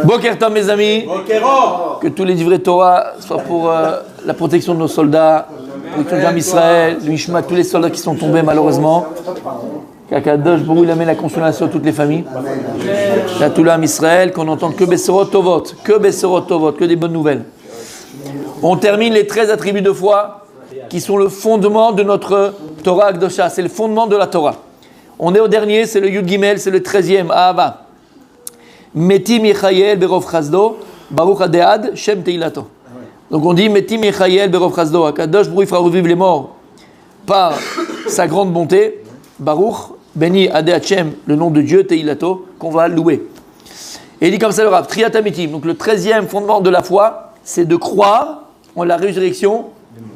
Boker Tov mes amis, que tous les livrets Torah soient pour la protection de nos soldats, la protection de Jam Israël, le Ishma, tous les soldats qui sont tombés malheureusement. Qu'Akadosh Baruch Hu amène la consolation à toutes les familles. La Toula Am Israël, qu'on entende que Besserot Tovot, que des bonnes nouvelles. On termine les 13 attributs de foi qui sont le fondement de notre Torah Akdosha, c'est le fondement de la Torah. On est au dernier, c'est le Yud Gimel, c'est le 13e, Ahava. Metim Yechayel Berov Chazdo, Baruch Adead, Shem Teilato. Donc on dit Metim Yechayel Berov Chazdo, Akadosh Baruch Hu fera revivre les morts par sa grande bonté, Baruch, béni Adead Shem, le nom de Dieu, Teilato, qu'on va louer. Et il dit comme ça le Rav, Triata Metim, donc le 13e fondement de la foi, c'est de croire en la résurrection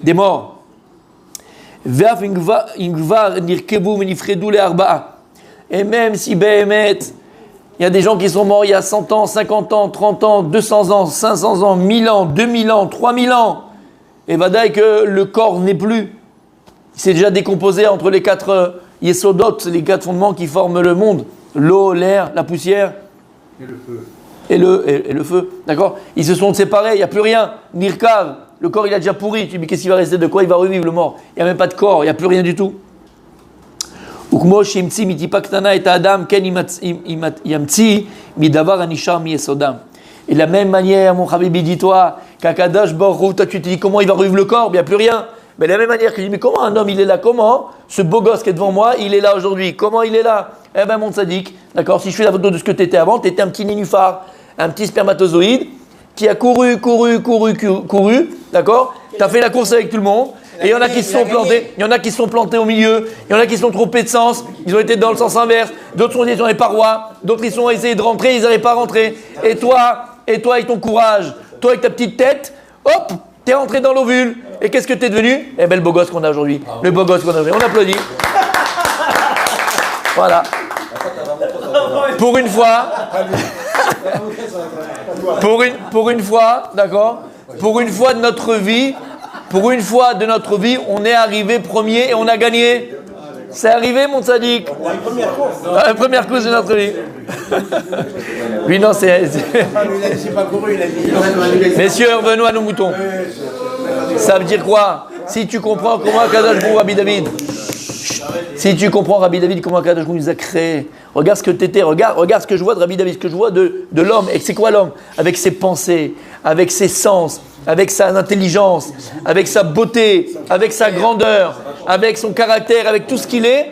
des morts. Ve'af ingvar nirkebu menifredu le arba'a. Et même si Behemet, il y a des gens qui sont morts il y a 100 ans, 50 ans, 30 ans, 200 ans, 500 ans, 1000 ans, 2000 ans, 3000 ans. Et vadaï que le corps n'est plus. Il s'est déjà décomposé entre les 4 yesodot, les 4 fondements qui forment le monde. L'eau, l'air, la poussière. Et le feu. Et le feu. D'accord? Ils se sont séparés, il n'y a plus rien. Nirkav, le corps il a déjà pourri. Tu dis, mais qu'est-ce qu'il va rester de quoi? Il va revivre le mort. Il n'y a même pas de corps, il n'y a plus rien du tout. Et de la même manière, mon Habibi, dis-toi, qu'Akadosh Baruch Hu, toi tu te dis comment il va revivre le corps, il n'y a plus rien. Mais de la même manière que je dis, mais comment un homme il est là? Comment ce beau gosse qui est devant moi, il est là aujourd'hui? Comment il est là? Eh ben mon tzaddik, d'accord, si je fais la photo de ce que tu étais avant, tu étais un petit nénuphar, un petit spermatozoïde qui a couru, d'accord? Tu as fait la course avec tout le monde. Et il y en a qui se sont plantés, il y en a qui se sont plantés au milieu, il y en a qui se sont trompés de sens, ils ont été dans le sens inverse, d'autres sont dans les parois, d'autres ils ont essayé de rentrer, ils n'arrivaient pas à rentrer. Et toi avec ton courage, toi avec ta petite tête, hop, t'es rentré dans l'ovule. Et qu'est-ce que t'es devenu? Eh ben le beau gosse qu'on a aujourd'hui. Le beau gosse qu'on a aujourd'hui. On applaudit. Voilà. Pour une fois, d'accord? Pour une fois de notre vie, on est arrivé premier et on a gagné. C'est arrivé, mon tzaddik. La première course de notre vie. Lui, non, c'est. pas couru, il a dit. Messieurs, revenons à nos moutons. Ça veut dire quoi? Si tu comprends comment Akadosh Baruch Hu, Rabbi David. Si tu comprends Rabbi David, comment Akadosh Baruch Hu nous a créés. Regarde ce que tu étais, regarde ce que je vois de Rabbi David, ce que je vois de l'homme. Et c'est quoi l'homme? Avec ses pensées, avec ses sens, avec sa intelligence, avec sa beauté, avec sa grandeur, avec son caractère, avec tout ce qu'il est.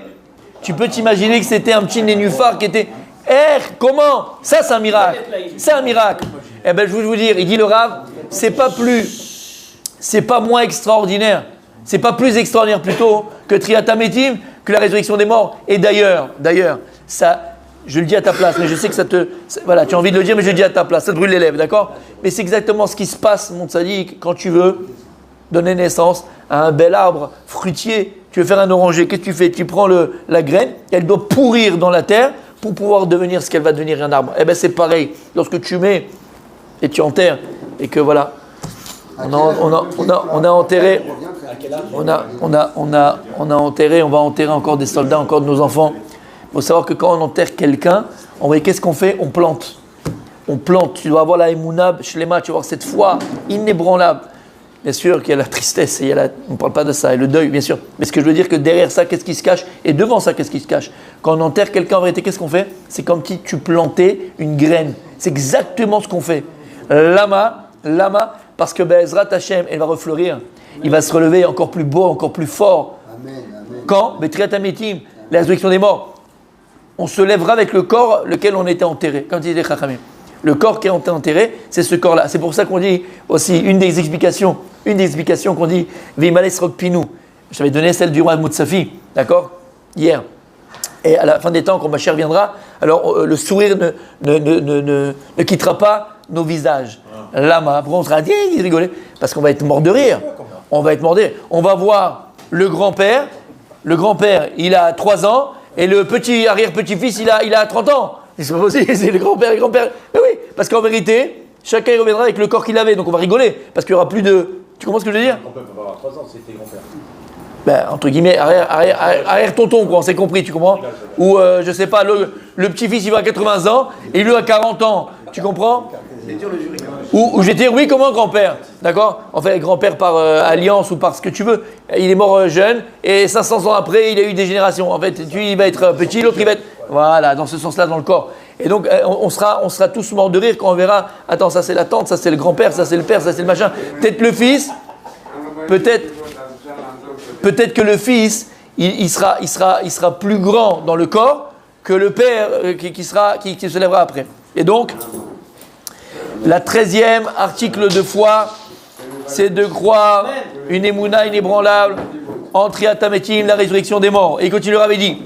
Tu peux t'imaginer que c'était un petit nénuphar qui était... comment? Ça, c'est un miracle. C'est un miracle. Eh bien, je vais vous dire, il dit le Rav, c'est pas moins extraordinaire. C'est pas plus extraordinaire plutôt que Triata Metim, que la résurrection des morts. Et d'ailleurs, ça, je le dis à ta place, mais je sais que voilà, tu as envie de le dire, mais je le dis à ta place, ça te brûle les lèvres, d'accord? Mais c'est exactement ce qui se passe, mon tzaddik, quand tu veux donner naissance à un bel arbre fruitier. Tu veux faire un oranger, qu'est-ce que tu fais? Tu prends la graine, elle doit pourrir dans la terre pour pouvoir devenir ce qu'elle va devenir, un arbre. Eh bien, c'est pareil. Lorsque tu mets et tu enterres, et que voilà, on a enterré, on va enterrer encore des soldats, encore de nos enfants. Il faut savoir que quand on enterre quelqu'un, qu'est-ce qu'on fait? On plante. Tu dois avoir la Emouna Shlema, tu vas avoir cette foi inébranlable. Bien sûr qu'il y a la tristesse, on ne parle pas de ça, et le deuil, bien sûr. Mais ce que je veux dire, que derrière ça, qu'est-ce qui se cache? Et devant ça, qu'est-ce qui se cache? Quand on enterre quelqu'un, en vérité, qu'est-ce qu'on fait? C'est comme si tu plantais une graine. C'est exactement ce qu'on fait. Lama, parce que Bezrat Hashem, elle va refleurir. Il va se relever encore plus beau, encore plus fort. Amen. Quand? Betriat Ametim, la résurrection des morts. On se lèvera avec le corps lequel on était enterré. Comme disait Chachamim. Le corps qui a été enterré, c'est ce corps-là. C'est pour ça qu'on dit aussi, une des explications qu'on dit, Vimales Rokpinu. J'avais donné celle du roi Moutsafi, d'accord? Hier. Et à la fin des temps, quand Bachar viendra, alors le sourire ne quittera pas nos visages. Lama, après on sera dit, il rigolait, parce qu'on va être mort de rire. On va voir le grand-père, il a 3 ans, et le petit arrière-petit-fils, il a 30 ans. C'est pas possible, c'est le grand-père. Mais oui, parce qu'en vérité, chacun reviendra avec le corps qu'il avait, donc on va rigoler, parce qu'il n'y aura plus de... Tu comprends ce que je veux dire? Le grand-père peut pas avoir 3 ans, c'était grand-père. Ben, entre guillemets, arrière-tonton, quoi, on s'est compris, tu comprends? Ou, je sais pas, le petit-fils, il va à 80 ans, et lui à 40 ans. Tu comprends? C'est dur le jury. Ou je vais te dire oui comme un grand-père, d'accord? En fait, grand-père par alliance ou par ce que tu veux. Il est mort jeune et 500 ans après, il a eu des générations. En fait, il va être petit, l'autre il va être... Voilà, dans ce sens-là, dans le corps. Et donc, on sera tous morts de rire quand on verra, attends, ça c'est la tante, ça c'est le grand-père, ça c'est le père, ça c'est le machin. Peut-être le fils, peut-être que le fils, il sera plus grand dans le corps que le père qui se lèvera après. Et donc, la 13e article de foi, c'est de croire une émouna inébranlable en Triat Hametim, la résurrection des morts. Et il continue, avait dit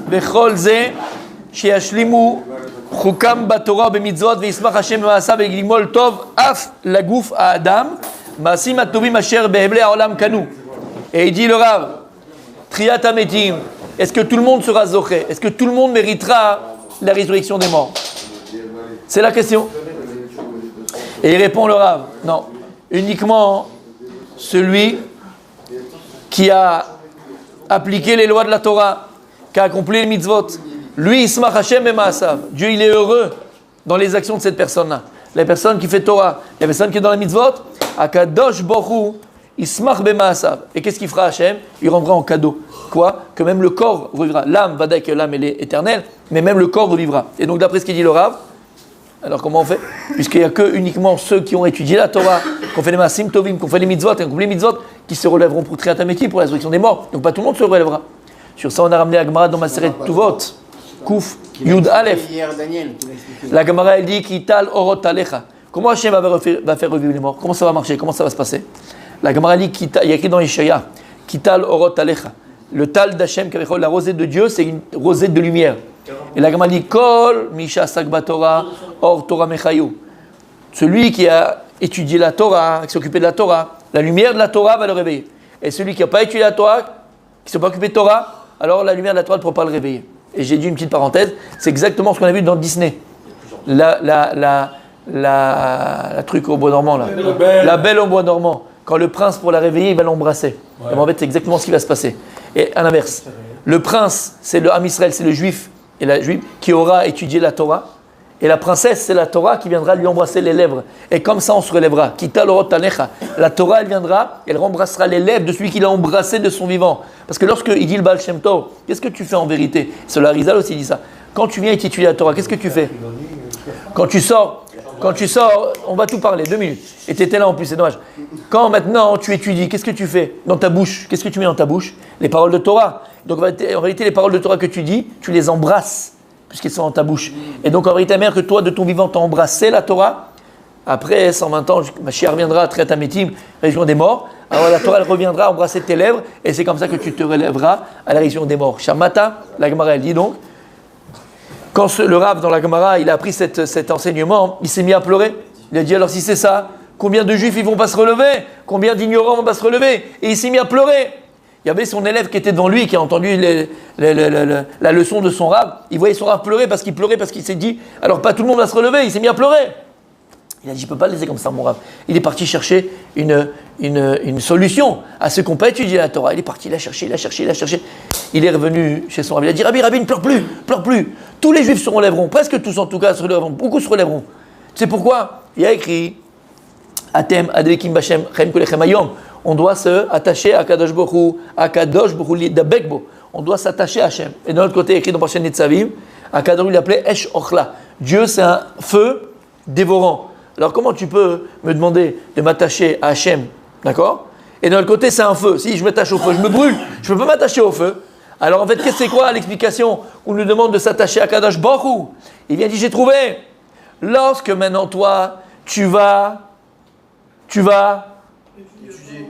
Vechol ze sheashlimu chukam batorah bemitzvot veismach Hashem b'maasav v'glimol tov af laguf ha'adam maasim hatovim asher beheble ha'olam kanu. Et il dit le Rav, Triat Hametim, est-ce que tout le monde sera zoché? Est-ce que tout le monde méritera la résurrection des morts? C'est la question. Et il répond le Rav, non, uniquement celui qui a appliqué les lois de la Torah, qui a accompli les mitzvot. Lui, Ismach Hashem B'maasav. Dieu, il est heureux dans les actions de cette personne-là. La personne qui fait Torah, la personne qui est dans les mitzvot, Akadosh Baruch Hu, Ismach B'maasav. Et qu'est-ce qu'il fera Hashem? Il rendra en cadeau. Quoi? Que même le corps revivra. L'âme, va dire que l'âme, elle est éternelle, mais même le corps revivra. Et donc, d'après ce qu'il dit le Rav, alors comment on fait? Puisqu'il n'y a que uniquement ceux qui ont étudié la Torah, qui ont fait les Maasim Tovim, qui ont fait les mitzvot, qui ont accompli les mitzvot, qui se relèveront pour Triat Hametim, pour la résurrection des morts. Donc pas tout le monde se relèvera. Sur ça, on a ramené la Gemara dans Maseret Tuvot, Kouf, Yud Aleph. La Gemara, elle dit Kital Orot Alecha. Comment Hashem va faire revivre les morts? Comment ça va marcher? Comment ça va se passer? La Gemara dit il y a écrit dans Ishaïa Kital Orot Alecha. Le tal d'Hashem, la rosée de Dieu, c'est une rosée de lumière. Et la Gemara dit Kol Misha Sakba Torah Or Torah Mechayou. Celui qui a étudié la Torah, qui s'est occupé de la Torah, la lumière de la Torah va le réveiller. Et celui qui n'a pas étudié la Torah, qui ne s'est pas occupé de Torah, alors la lumière de la Torah ne pourra pas le réveiller. Et j'ai dit une petite parenthèse, c'est exactement ce qu'on a vu dans Disney. La truc au bois dormant là. La belle au bois dormant. Quand le prince pour la réveiller, il va l'embrasser. Ouais. Et en fait, c'est exactement ce qui va se passer. Et à l'inverse, le prince, c'est le Ham Israël, c'est le juif et la juive qui aura étudié la Torah. Et la princesse, c'est la Torah qui viendra lui embrasser les lèvres. Et comme ça, on se relèvera. Kita l'orot tanecha. La Torah, elle viendra, elle rembrassera les lèvres de celui qui l'a embrassé de son vivant. Parce que lorsqu'il dit le Baal Shem Tov, qu'est-ce que tu fais en vérité? C'est le Harizal aussi dit ça. Quand tu viens et tu étudies la Torah, qu'est-ce que tu fais? Quand tu sors, on va tout parler, 2 minutes. Et tu étais là en plus, c'est dommage. Quand maintenant tu étudies, qu'est-ce que tu fais dans ta bouche? Qu'est-ce que tu mets dans ta bouche? Les paroles de Torah. Donc en réalité, les paroles de Torah que tu dis, tu les embrasses, puisqu'elles sont dans ta bouche. Et donc en réalité, mère, que toi, de ton vivant, tu as embrassé la Torah. Après 120 ans, Mashiach reviendra à Triat Hametim, résurrection des morts. Alors la Torah, elle reviendra embrasser tes lèvres, et c'est comme ça que tu te relèveras à la résurrection des morts. Shamata, la Gemara, elle dit donc, quand le Rav dans la Gemara, il a appris cet enseignement, il s'est mis à pleurer. Il a dit, alors si c'est ça, combien de juifs ils vont pas se relever? Combien d'ignorants vont pas se relever? Et il s'est mis à pleurer. Il y avait son élève qui était devant lui, qui a entendu la leçon de son Rav. Il voyait son Rav pleurer parce qu'il s'est dit, alors pas tout le monde va se relever, il s'est mis à pleurer. Il a dit, je ne peux pas le laisser comme ça, mon Rav. Il est parti chercher une solution à ceux qui n'ont pas étudié la Torah. Il est parti, il a cherché. Il est revenu chez son Rav. Il a dit, Rabbi, ne pleure plus. Tous les juifs se relèveront, presque tous en tout cas se relèveront, beaucoup se relèveront. Tu sais pourquoi? Il y a écrit, Atem adrekim bashem chem kolechem hayom. On doit se attacher à Kadosh Baruch Hu d'Abekbo. On doit s'attacher à Hachem. Et de l'autre côté, écrit dans Parashat Nitzavim, à Kadosh, il appelait Esh Ochla. Dieu, c'est un feu dévorant. Alors comment tu peux me demander de m'attacher à Hachem, d'accord? Et de l'autre côté, c'est un feu. Si je m'attache au feu, je me brûle. Je ne peux pas m'attacher au feu. Alors en fait, c'est quoi l'explication où on nous demande de s'attacher à Kadosh Baruch Hu? Il vient dire, j'ai trouvé. Lorsque maintenant toi, tu vas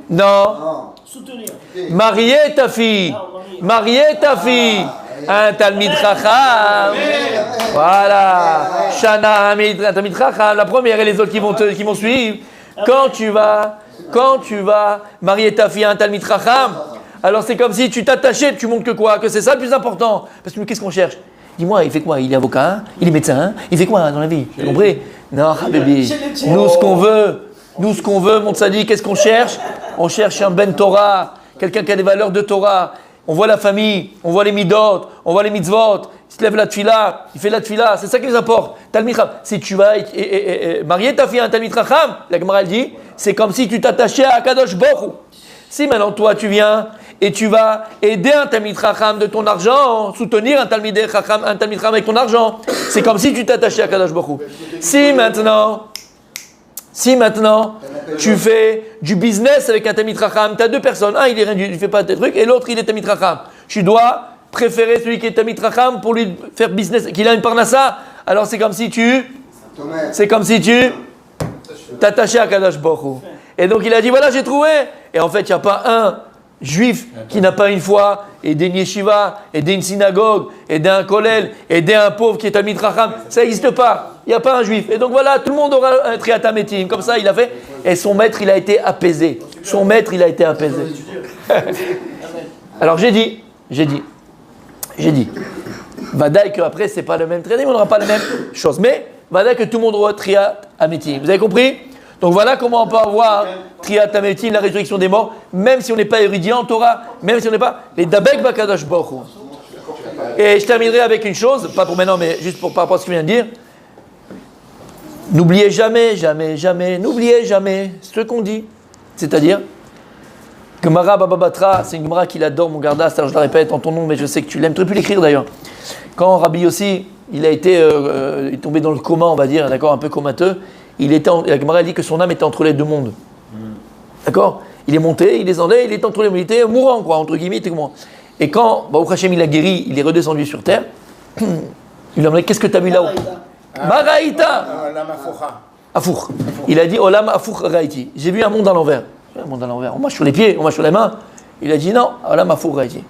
non. Soutenir. Marier ta fille. Un Talmid Chacham. Voilà. Shana, un Talmid Chacham. La première et les autres qui vont suivre. Quand tu vas marier ta fille à un Talmid Chacham, alors c'est comme si tu t'attachais, tu montres que quoi? Que c'est ça le plus important. Parce que qu'est-ce qu'on cherche? Dis-moi, il fait quoi? Il est avocat, hein? Il est médecin, hein? Il fait quoi dans la vie? Tu as compris? Non, bébé. Nous, ce qu'on veut, mon tzadi, qu'est-ce qu'on cherche? On cherche un ben Torah, quelqu'un qui a des valeurs de Torah. On voit la famille, on voit les midot, on voit les mitzvot. il se lève la tfila, il fait la tfila, c'est ça qui nous importe. Talmid Chacham. Si tu vas marier ta fille à un Talmid Chacham, la Gemara elle dit, c'est comme si tu t'attachais à Kadosh Baruch Hu. Si maintenant toi tu viens et tu vas aider un Talmid Chacham de ton argent, soutenir un Talmid Chacham avec ton argent, c'est comme si tu t'attachais à Kadosh Baruch Hu. Si maintenant tu fais du business avec un Talmid Chacham, tu as deux personnes, un il est rien il ne fait pas tes trucs et l'autre il est Talmid Chacham. Tu dois préférer celui qui est Talmid Chacham pour lui faire business, qu'il a une parnassa. Alors c'est comme si tu t'attachais à Kadosh Baruch Hu. Et donc il a dit voilà j'ai trouvé. Et en fait il n'y a pas un juif qui n'a pas une foi aider une yeshiva, aider une synagogue, aider un kollel, aider un pauvre qui est Talmid Chacham. Ça n'existe pas. Il n'y a pas un juif. Et donc voilà, tout le monde aura un triat hametim. Comme ça il a fait. Et son maître il a été apaisé. Alors j'ai dit. Vadaï qu'après, ce n'est pas le même traitement, on n'aura pas la même chose. Mais, vadaï que tout le monde aura triat hametim. Vous avez compris? Donc voilà comment on peut avoir triat hametim, la résurrection des morts, même si on n'est pas érudit en Torah, même si on n'est pas les dabek bakadosh baruch Hu. Et je terminerai avec une chose, pas pour maintenant, mais juste par rapport à ce que je viens de dire. N'oubliez jamais ce qu'on dit. C'est-à-dire, Gemara Baba Batra, c'est une Gemara qu'il adore, mon gardas, alors je la répète en ton nom, mais je sais que tu l'aimes. Tu aurais pu l'écrire d'ailleurs. Quand Rabbi Yossi, il est tombé dans le coma, on va dire, d'accord, un peu comateux, la Gemara dit que son âme était entre les deux mondes. D'accord? Il est monté, il descendait, il était entre les mondes, il était mourant, quoi, entre guillemets, et quand Baruch Hashem il a guéri, il est redescendu sur terre, il lui a demandé, qu'est-ce que tu as vu là-haut? Maraïta! Afour. Il a dit, Olam Afour Raïti. J'ai vu un monde à l'envers. Un monde à l'envers. On marche sur les pieds, on marche sur les mains. Il a dit non, Olam Afour Raïti.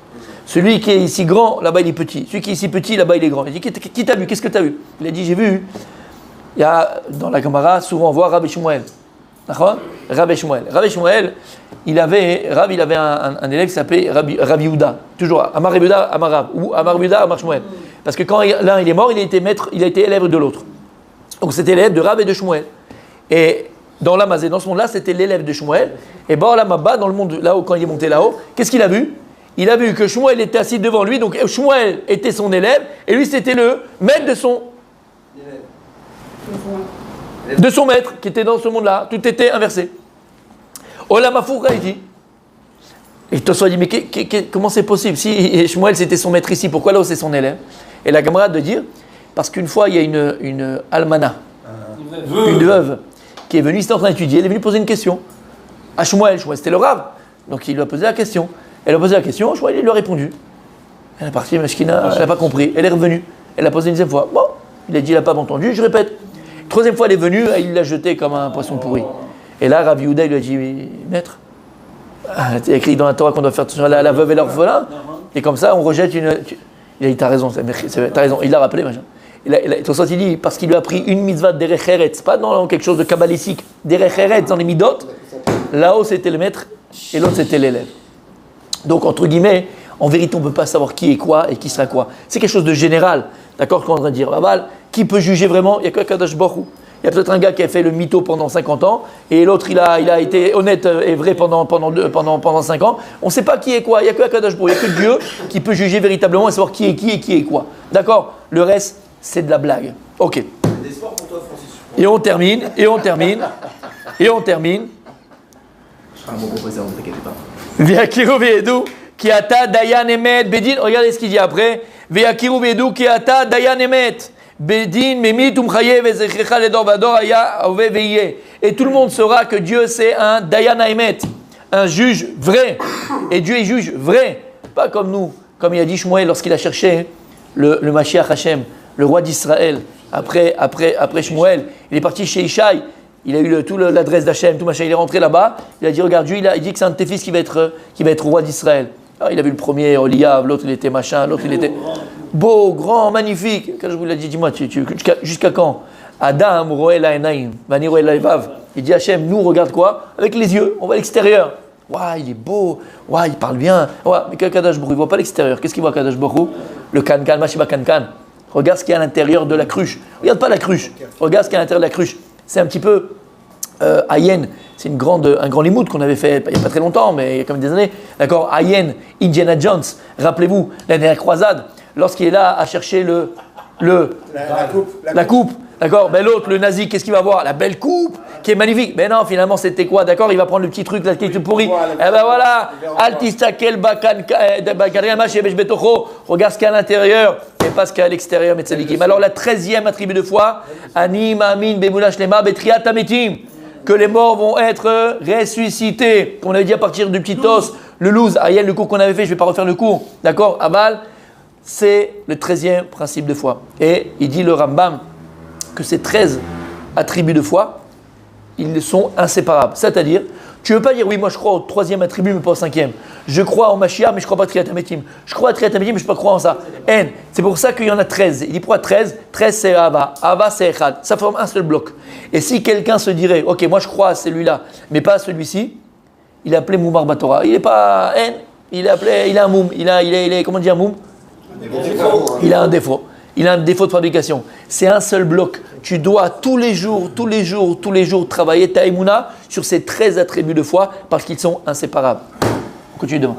Celui qui est ici grand, là-bas il est petit. Celui qui est ici petit, là-bas il est grand. Il a dit, qui t'a vu? Qu'est-ce que tu as vu? Il a dit, j'ai vu. Il y a dans la Gemara, souvent on voit Rabbi Shmuel. D'accord? Rabbi Shmuel, il avait un élève qui s'appelait Rabbi Yehuda. Toujours, Amar Rabbi Yehuda, Amar Rab. Ou Amar Rabbi Yehuda, Amar Shmuel. Parce que quand l'un il est mort, il a été maître, il a été élève de l'autre. Donc c'était l'élève de Rab et de Shmuel. Et dans l'Amazé, dans ce monde-là, c'était l'élève de Shmuel. Et Ba'olam dans le monde là-haut, quand il est monté là-haut, qu'est-ce qu'il a vu? Il a vu que Shmuel était assis devant lui, donc Shmuel était son élève, et lui c'était le maître de son maître, qui était dans ce monde-là. Tout était inversé. Olam Afour Raïti. Et Tosfot dit, mais comment c'est possible? Si Shmuel c'était son maître ici, pourquoi là-haut c'est son élève? Et la camarade de dire, parce qu'une fois il y a une almana, une veuve, qui est venue, c'était en train d'étudier, elle est venue poser une question à Shmuel c'était le Rav, donc il lui a posé la question. Elle a posé la question, Shmuel il lui a répondu. Elle est partie, Meshkina, elle n'a pas compris, elle est revenue, elle a posé une deuxième fois. Bon, il a dit, il n'a pas entendu, je répète. Troisième fois elle est venue, il l'a jeté comme un poisson pourri. Et là, Rabbi Yehuda, il lui a dit, maître, c'est écrit dans la Torah qu'on doit faire attention à la veuve et l'orphelin, et comme ça on rejette une. Il a dit, t'as raison, il l'a rappelé, machin. Tosfot il dit, parce qu'il lui a pris une mitzvah derech eretz, pas dans quelque chose de kabbalistique, derech eretz dans les midot, là-haut c'était le maître et l'autre c'était l'élève. Donc entre guillemets, en vérité on ne peut pas savoir qui est quoi et qui sera quoi. C'est quelque chose de général, d'accord, qu'on est en train de dire. Qui peut juger vraiment? Il n'y a que Kadosh Baruch Hu. Il y a peut-être un gars qui a fait le mytho pendant 50 ans et l'autre il a été honnête et vrai pendant 5 ans. On ne sait pas qui est quoi, il n'y a que Kadosh Baruch Hu, il n'y a que Dieu qui peut juger véritablement et savoir qui est qui et qui est quoi. D'accord? Le reste, c'est de la blague. Ok. Et on termine. Ve'akiru ve'edu ki ata dayan emet bedin. Regardez ce qu'il dit après. Ve'akiru ve'edu ki ata dayan emet bedin memit umchaye ve'zechecha ledor vador haya ove ve'yeh. Et tout le monde saura que Dieu c'est un dayan emet, un juge vrai. Et Dieu est juge vrai, pas comme nous, comme il a dit Shmuel lorsqu'il a cherché le Mashiach Hashem, le roi d'Israël. Après Shmuel, il est parti chez Ishaï. Il a eu l'adresse d'Hachem, tout machin. Il est rentré là-bas. Il a dit, regarde, Dieu, il dit que c'est un de tes fils qui va être roi d'Israël. Alors, il a vu le premier, Oliav, l'autre il était machin, l'autre il était beau, grand, magnifique. Quand je vous l'ai dit, dis-moi, jusqu'à quand? Adam, Roel Aenaim, Vani Roel Aevav. Il dit, Hachem, nous, on regarde quoi? Avec les yeux, on va à l'extérieur. Ouah, il est beau, ouah, il parle bien. Ouah, mais Kadosh Baruch Hu, il ne voit pas l'extérieur. Qu'est-ce qu'il voit, Kadosh Baruch Hu? Le Kankan, Mashiba Kankan. Regarde ce qu'il y a à l'intérieur de la cruche. Regarde pas la cruche, regarde ce qu'il y a à l'intérieur de la cruche. C'est un petit peu Ayen, c'est un grand limoud qu'on avait fait il n'y a pas très longtemps, mais il y a quand même des années. D'accord, Ayen, Indiana Jones, rappelez-vous, la dernière croisade, lorsqu'il est là à chercher la coupe. D'accord? Ben l'autre, le nazi, qu'est-ce qu'il va avoir? La belle coupe qui est magnifique. Mais non, finalement, c'était quoi? D'accord? Il va prendre le petit truc là qui est pourri. Eh ben voilà, Altistakel regarde ce qu'il y a à l'intérieur et pas ce qu'il y a à l'extérieur. Alors la 13e attribut de foi, Ani Ma'amin Bemulash Lema Betriat Ametim, que les morts vont être ressuscités. Comme on avait dit à partir du petit os, le loose, Ariel, le cours qu'on avait fait, je ne vais pas refaire le cours. D'accord? Aval, c'est le 13e principe de foi. Et il dit le Rambam que ces 13 attributs de foi, ils sont inséparables. C'est-à-dire, tu ne veux pas dire, oui, moi je crois au 3e attribut, mais pas au 5e. Je crois au Mashiach, mais je ne crois pas à Triat Ametim. Je crois à Triat Ametim, mais je ne peux pas croire en ça. N. C'est pour ça qu'il y en a 13. Il dit pourquoi 13? 13 c'est Ava. Ava c'est Echad. Ça forme un seul bloc. Et si quelqu'un se dirait, ok, moi je crois à celui-là, mais pas à celui-ci, il est appelé Moumar Batora. Il n'est pas N, il est un Moum. Il est, comment dire Moum? Il a un défaut. Il a un défaut de fabrication. C'est un seul bloc. Tu dois tous les jours travailler ta Emouna sur ces 13 attributs de foi parce qu'ils sont inséparables. On continue demain.